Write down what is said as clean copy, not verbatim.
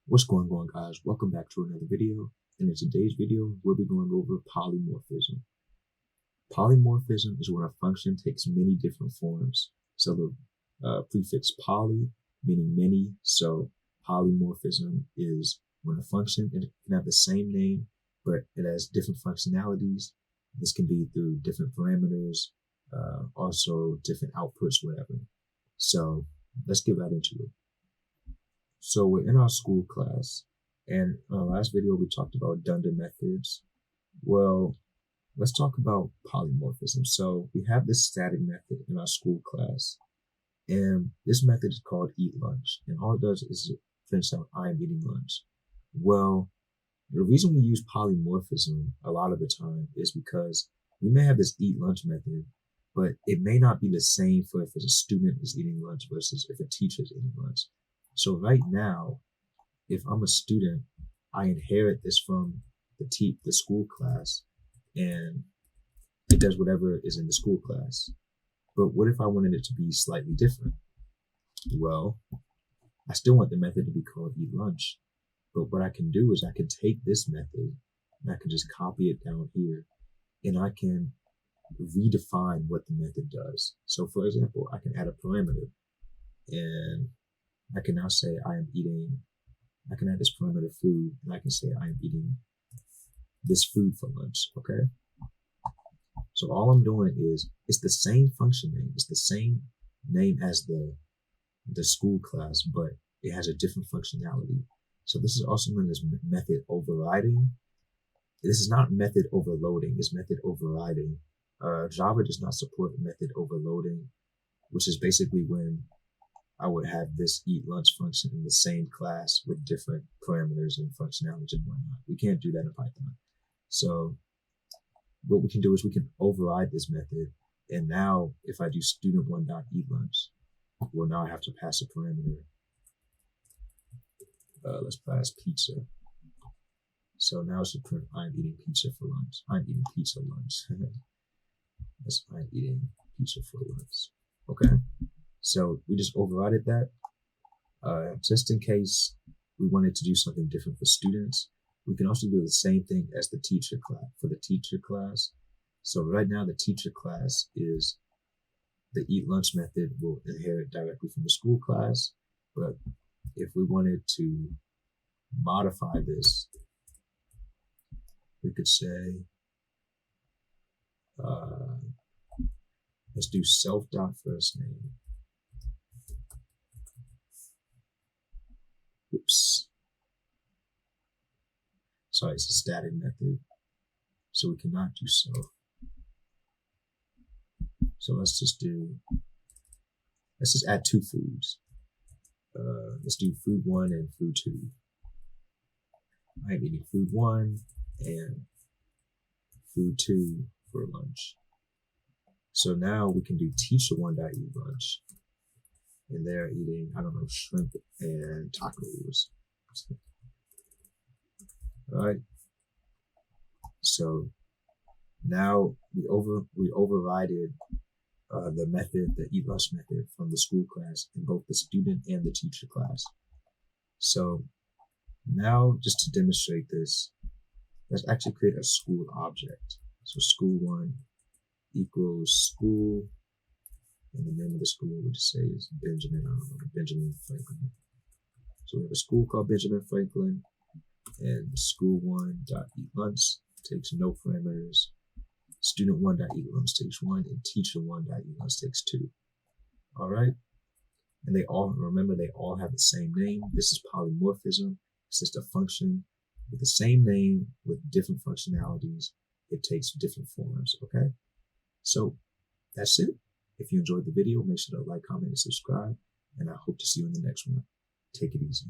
What's going on, guys? Welcome back to another video. And in today's video, we'll be going over polymorphism. Polymorphism is when a function takes many different forms. So the prefix poly, meaning many. So polymorphism is when a function can have the same name, but it has different functionalities. This can be through different parameters, also different outputs, whatever. So let's get right into it. So we're in our school class, and in our last video we talked about Dunder methods. Well, let's talk about polymorphism. So we have this static method in our school class, and this method is called eat lunch, and all it does is it prints out I'm eating lunch. Well, the reason we use polymorphism a lot of the time is because we may have this eat lunch method, but it may not be the same for if a student is eating lunch versus if a teacher is eating lunch. So right now, if I'm a student, I inherit this from the school class, and it does whatever is in the school class. But what if I wanted it to be slightly different? Well, I still want the method to be called eat lunch. But what I can do is I can take this method and I can just copy it down here, and I can redefine what the method does. So for example, I can add a parameter, and I can now say I can add this parameter food, and I can say I am eating this food for lunch, okay? So all I'm doing is, it's the same function name, it's the same name as the school class, but it has a different functionality. So this is also known as method overriding. This is not method overloading, it's method overriding. Java does not support method overloading, which is basically when I would have this eat lunch function in the same class with different parameters and functionalities and whatnot. We can't do that in Python. So what we can do is we can override this method. And now if I do student1.eatlunch, well, now I have to pass a parameter. Let's pass pizza. So now it's a print I'm eating pizza for lunch. I'm eating pizza lunch. That's I'm eating pizza for lunch. Okay. So we just overrided that. Just in case we wanted to do something different for students, we can also do the same thing as the teacher class for the teacher class. So right now the teacher class is the eat lunch method will inherit directly from the school class. But if we wanted to modify this, we could say, let's do self.first name. Oops. Sorry, it's a static method, so we cannot do self. So let's just add two foods. Let's do food 1 and food 2. I'm eating food 1 and food 2 for lunch. So now we can do teacher1.eatlunch, and they're eating, I don't know, shrimp and tacos. All right. So now we overrided the method, the eat lunch method from the school class in both the student and the teacher class. So now, just to demonstrate this, let's actually create a school object. So school1 equals school, and the name of the school we'll just say is Benjamin Franklin. So we have a school called Benjamin Franklin, and school1.eatlunch takes no parameters. Student1.eatlunch takes 1, and teacher1.eatlunch takes 2. All right, and they all have the same name. This is polymorphism. It's just a function with the same name with different functionalities. It takes different forms. Okay, so that's it. If you enjoyed the video, make sure to like, comment, and subscribe, and I hope to see you in the next one. Take it easy.